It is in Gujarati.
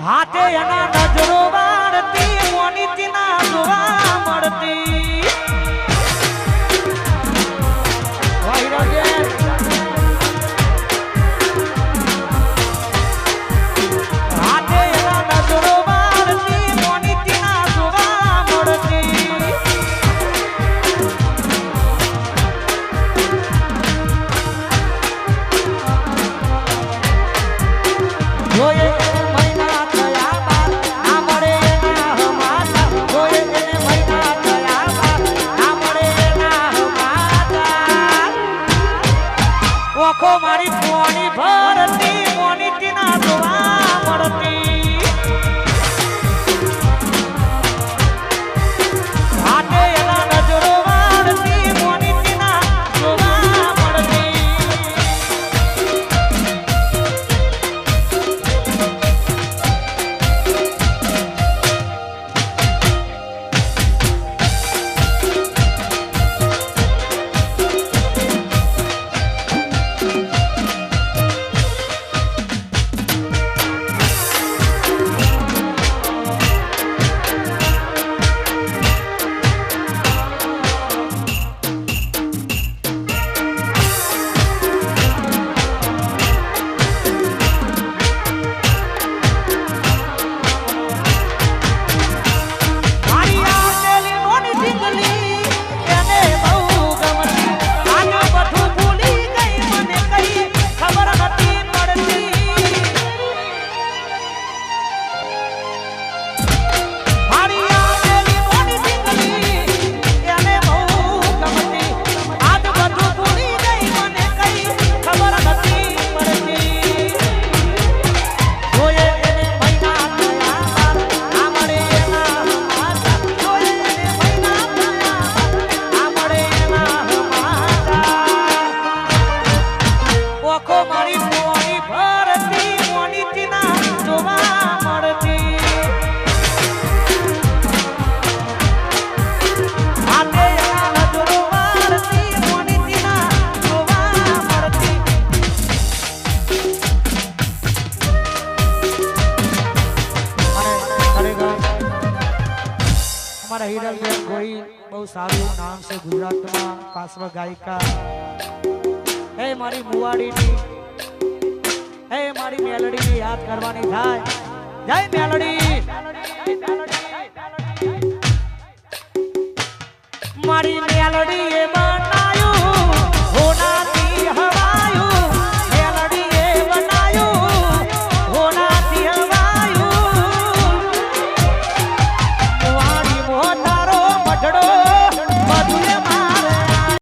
હાથે એના નજરો વાળતી મોનીતી ના જોવા મળતી હાથે એના નજરો વાળતી મોનીતી ના જોવા મળતી જોયે ઓખો મારી પોણી ભરતી મોનીતી ના જોવા મળતી હાથે એના નજરો વાળતી મોનીતી ના જોવા મળતી હિરલબેન ગોહિલ બહુ સારું નામ છે ગુજરાતમાં પાર્શ્વ ગાયિકા હે મારી મુવાડીની હે મારી મેલડીની યાદ કરવાની થાય જય મેલડી મારી મેલડી